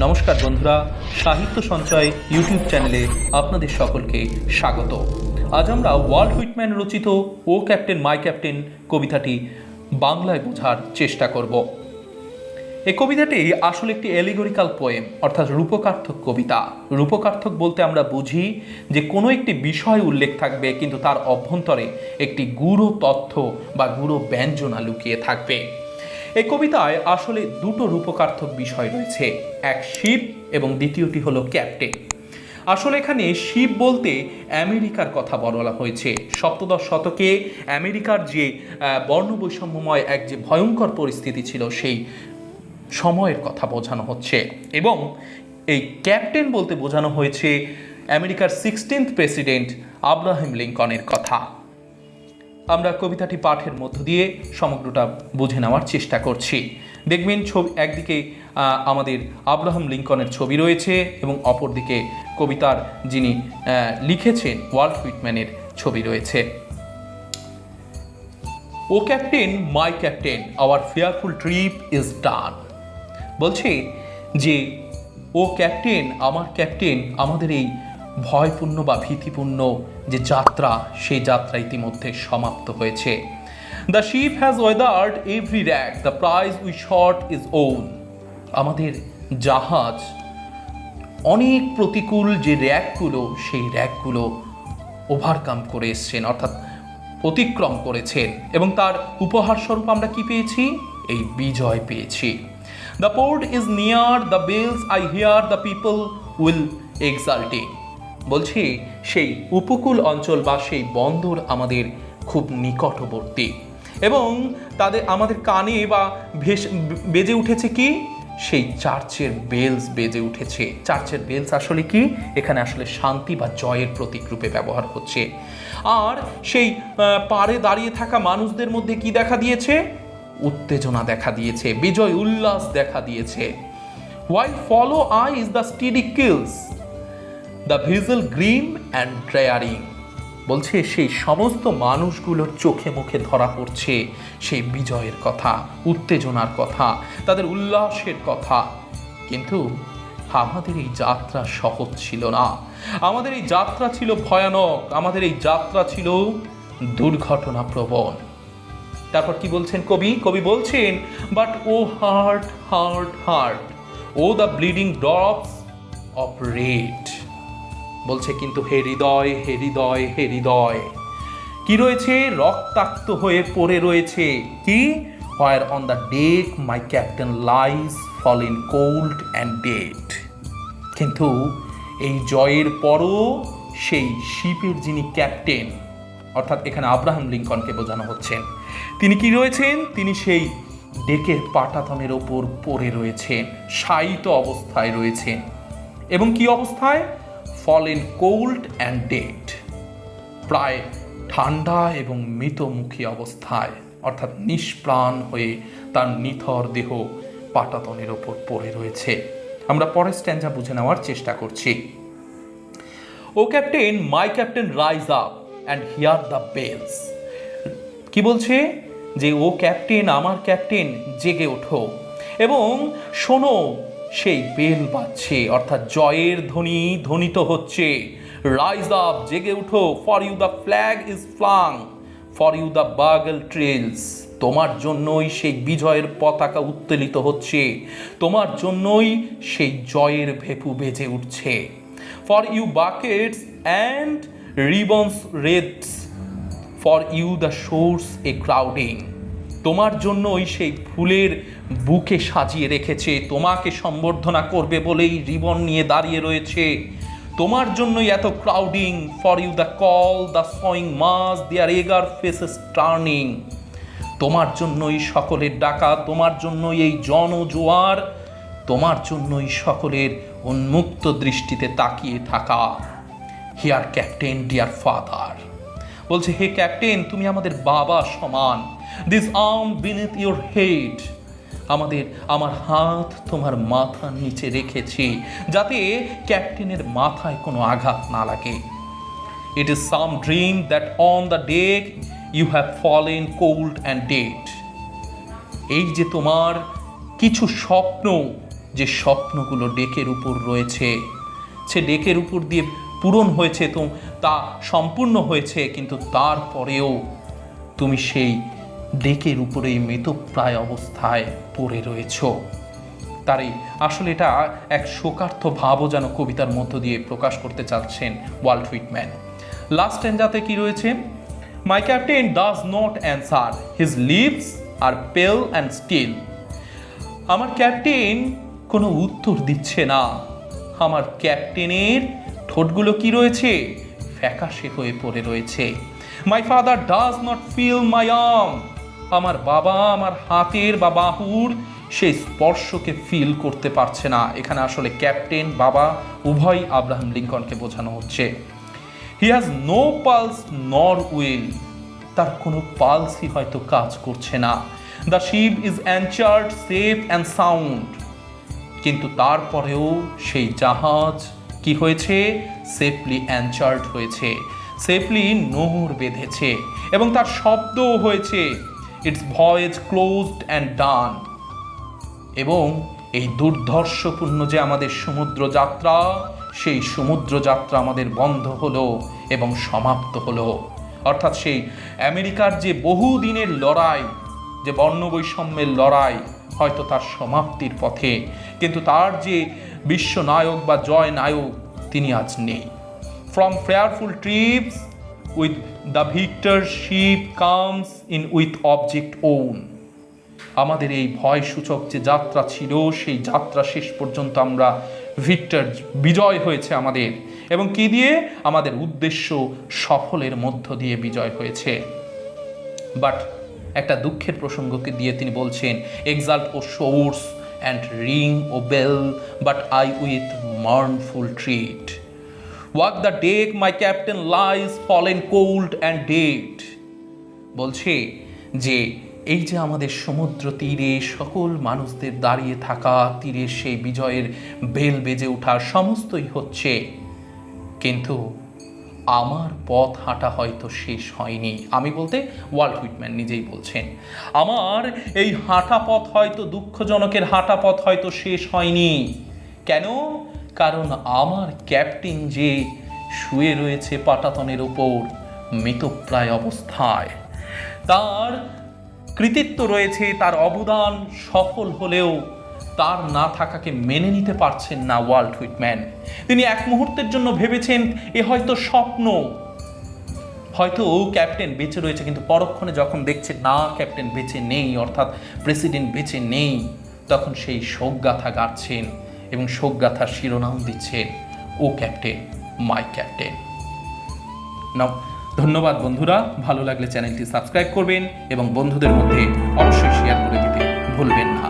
নমস্কার বন্ধুরা, সাহিত্য সঞ্চয় ইউটিউব চ্যানেলে আপনাদের সকলকে স্বাগত। আজ আমরা ওয়াল্ট হুইটম্যান রচিত ও ক্যাপ্টেন মাই ক্যাপ্টেন কবিতাটি বাংলায় বোঝার চেষ্টা করব। এই কবিতাটি আসলে একটি এলিগরিক্যাল পোয়েম, অর্থাৎ রূপকার্থক কবিতা। রূপকার্থক বলতে আমরা বুঝি যে কোনো একটি বিষয় উল্লেখ থাকবে, কিন্তু তার অভ্যন্তরে একটি গূঢ় তথ্য বা গূঢ় ব্যঞ্জনা লুকিয়ে থাকবে। এই কবিতায় আসলে দুটো রূপকার্থক বিষয় রয়েছে, এক শিপ এবং দ্বিতীয়টি হলো ক্যাপ্টেন। আসলে এখানে শিপ বলতে আমেরিকার কথা বলা হয়েছে। সপ্তদশ শতকে আমেরিকার যে বর্ণবৈষম্যময় এক যে ভয়ঙ্কর পরিস্থিতি ছিল, সেই সময়ের কথা বোঝানো হচ্ছে। এবং এই ক্যাপ্টেন বলতে বোঝানো হয়েছে আমেরিকার 16th প্রেসিডেন্ট আব্রাহাম লিঙ্কনের কথা। আমরা কবিতাটি পাঠের মধ্য দিয়ে সমগ্রটা বুঝে নেওয়ার চেষ্টা করছি। দেখবেন ছবি একদিকে আমাদের আব্রাহাম লিঙ্কনের ছবি রয়েছে এবং অপরদিকে কবিতার যিনি লিখেছেন ওয়াল্ট হুইটম্যানের ছবি রয়েছে। O captain my captain our fearful trip is done. বলছে যে ও ক্যাপ্টেন, আমার ক্যাপ্টেন, আমাদের এই ভয়পূর্ণ বা ভীতিপূর্ণ যে যাত্রা, সেই যাত্রা ইতিমধ্যে সমাপ্ত হয়েছে। The ship has weathered every rack, the prize we sought is won. আমাদের জাহাজ অনেক প্রতিকূল যে র্যাকগুলো, সেই র্যাকগুলো ওভারকাম করে এসছেন, অর্থাৎ অতিক্রম করেছেন, এবং তার উপহার স্বরূপ আমরা কি পেয়েছি? এই বিজয় পেয়েছি। The port is near, the bells I hear, the people will exulting. বলছি সেই উপকূল অঞ্চল বা সেই বন্দর আমাদের খুব নিকটবর্তী, এবং আমাদের কানে বা বেজে উঠেছে কি? সেই চার্চের বেলস বেজে উঠেছে। চার্চের বেলস আসলে কি? এখানে আসলে শান্তি বা জয়ের প্রতীক রূপে ব্যবহার হচ্ছে। আর সেই পাড়ে দাঁড়িয়ে থাকা মানুষদের মধ্যে কি দেখা দিয়েছে? উত্তেজনা দেখা দিয়েছে, বিজয় উল্লাস দেখা দিয়েছে। While follow eyes the steady kills, the visual grim and drearing. বলছে সেই সমস্ত মানুষগুলোর চোখে মুখে ধরা পড়ছে সেই বিজয়ের কথা, উত্তেজনার কথা, তাদের উল্লাসের কথা। কিন্তু আমাদের এই যাত্রা সহজ ছিল না, আমাদের এই যাত্রা ছিল ভয়ানক, আমাদের এই যাত্রা ছিল দুর্ঘটনা প্রবণ। তারপর কি বলছেন কবি বলছেন, but oh heart heart heart, oh the bleeding drops of red. বলছে কিন্তু হে হৃদয়, হে হৃদয়, হে হৃদয়, কি রয়েছে? রক্তাক্ত হয়ে পড়ে রয়েছে। কি? Where on the deck my captain lies fallen cold and dead. কিন্তু এই জয়ের পরও সেই শিপের যিনি ক্যাপ্টেন, অর্থাৎ এখানে আব্রাহাম লিঙ্কনকে বোঝানো হচ্ছেন, তিনি কি রয়েছেন? তিনি সেই ডেকের পাটাতনের ওপর পড়ে রয়েছেন, শায়িত অবস্থায় রয়েছেন। এবং কি অবস্থায়? ফলেন কোল্ড অ্যান্ড ডেড, প্রায় ঠান্ডা এবং মৃতমুখী অবস্থায়, অর্থাৎ নিষ্প্রাণ হয়ে তার নিথর দেহ পাটাতনের ওপর পড়ে রয়েছে। আমরা পরের স্ট্যান্জা বুঝে নেওয়ার চেষ্টা করছি। O captain my captain rise up and hear the bells. কি বলছে? যে ও ক্যাপ্টেন, আমার ক্যাপ্টেন, জেগে ওঠো এবং শোনো সেই বেল বাজছে, অর্থাৎ জয়ের ধ্বনি ধ্বনিত হচ্ছে। রাইজ আপ, জেগে উঠো, for you the flag is flung, for you the bugle trills. তোমার জন্যই সেই বিজয়ের পতাকা উত্তোলিত হচ্ছে, তোমার জন্যই সেই জয়ের ভেপু বেজে উঠছে। For you bouquets and ribbons wreaths, for you the shores a crowding. তোমার জন্যই সেই ফুলের বুকে সাজিয়ে রেখেছে, তোমাকে সম্বর্ধনা করবে বলেই রিবন নিয়ে দাঁড়িয়ে রয়েছে। তোমার জন্যই এত crowding. For you the call, the swaying mass, their eager faces turning. তোমার জন্যই সকলের ডাকা, তোমার জন্যই এই জনজোয়ার, তোমার জন্যই সকলের উন্মুক্ত দৃষ্টিতে তাকিয়ে থাকা। Here captain dear father. বলছে হে ক্যাপ্টেন, তুমি আমাদের বাবা সমান। This arm beneath your head, আমার হাত তোমার মাথার নিচে রেখেছি, যাতে ক্যাপ্টেনের মাথায় কোনো আঘাত না লাগে। It is some dream that on the deck you have fallen cold and dead. এই যে তোমার কিছু স্বপ্ন, যে স্বপ্নগুলো ডেকের উপর রয়েছে, সে ডেকের উপর দিয়ে পূরণ হয়েছে, তো তা সম্পূর্ণ হয়েছে, কিন্তু তারপরেও তুমি সেই ডেকের উপরেই মৃতপ্রায় অবস্থায় পড়ে রয়েছ। তারই আসলে এটা এক শোকার্থ ভাবও যেন কবিতার মধ্য দিয়ে প্রকাশ করতে চাচ্ছেন ওয়াল্ট হুইটম্যান। লাস্ট স্ট্যান্জাতে কি রয়েছে? My captain does not answer, his lips are pale and still. আমার ক্যাপ্টেন কোনো উত্তর দিচ্ছে না, আমার ক্যাপ্টেনের ঠোঁটগুলো কি রয়েছে? ফ্যাকাশে হয়ে পড়ে রয়েছে। My father does not feel my arm, আমার বাবা আমার হাতের বা বাহুর সেই স্পর্শকে ফিল করতে পারছে না। এখানে আসলে ক্যাপ্টেন বাবা উভয় আব্রাহাম লিঙ্কনকে বোঝানো হচ্ছে। He has no pulse nor will, তার কোনো পালসই হয়তো কাজ করছে না। The ship is anchored safe and sound, কিন্তু তারপরেও সেই জাহাজ কি হয়েছে? সেফলি অ্যানচার্ড হয়েছে, সেফলি নোঙর বেঁধেছে, এবং তার শব্দও হয়েছে, ইটস ভয়েজ ক্লোজড অ্যান্ড ডান। এবং এই দুর্ধর্ষপূর্ণ যে আমাদের সমুদ্র যাত্রা, সেই সমুদ্র যাত্রা আমাদের বন্ধ হলো এবং সমাপ্ত হলো। অর্থাৎ সেই আমেরিকার যে বহুদিনের লড়াই, যে বর্ণবৈষম্যের লড়াই, হয়তো তার সমাপ্তির পথে, কিন্তু তার যে বিশ্বনায়ক বা জয় নায়ক তিনি আজ নেই। From fearful trips with the victor ship comes in with object won. আমাদের এই ভয় সূচক যে যাত্রা ছিল, সেই যাত্রা শেষ পর্যন্ত আমরা ভিক্টর, বিজয় হয়েছে আমাদের, এবং কি দিয়ে? আমাদের উদ্দেশ্য সফলের মধ্য দিয়ে বিজয় হয়েছে। বাট একটা দুঃখের প্রসঙ্গকে দিয়ে তিনি বলছেন, exult O shores and ring O bells, but I with mournful tread. Walk the deck my captain lies fallen cold and dead. বলছে যে এই যে আমাদের সমুদ্র তীরে সকল মানুষদের দাঁড়িয়ে থাকা, তীরের সেই বিজয়ের বেল বেজে ওঠা সমস্তই হচ্ছে, কিন্তু আমার পথ হাঁটা হয়তো শেষ হয়নি। আমি বলতে ওয়াল্ট হুইটম্যান নিজেই বলছেন, আমার এই হাঁটা পথ হয়তো, দুঃখজনকের হাঁটা পথ হয়তো শেষ হয়নি। কেন? কারণ আমার ক্যাপ্টেন যে শুয়ে রয়েছে পাটাতনের ওপর মৃতপ্রায় অবস্থায়, তার কৃতিত্ব রয়েছে, তার অবদান সফল হলেও তার না থাকাকে মেনে নিতে পারছেন না ওয়াল্ট হুইটম্যান। তিনি এক মুহূর্তের জন্য ভেবেছেন এ হয়তো স্বপ্ন, হয়তো ক্যাপ্টেন বেঁচে রয়েছে, কিন্তু পরক্ষণে যখন দেখছে না ক্যাপ্টেন বেঁচে নেই, অর্থাৎ প্রেসিডেন্ট বেঁচে নেই, তখন সেই শোকগাথা গাচ্ছেন এবং শোকগাথার শিরোনাম দিচ্ছেন, ও ক্যাপ্টেন, মাই ক্যাপ্টেন। নাও, ধন্যবাদ বন্ধুরা। ভালো লাগলে চ্যানেলটি সাবস্ক্রাইব করবেন এবং বন্ধুদের মধ্যে অবশ্যই শেয়ার করে দিতে ভুলবেন না।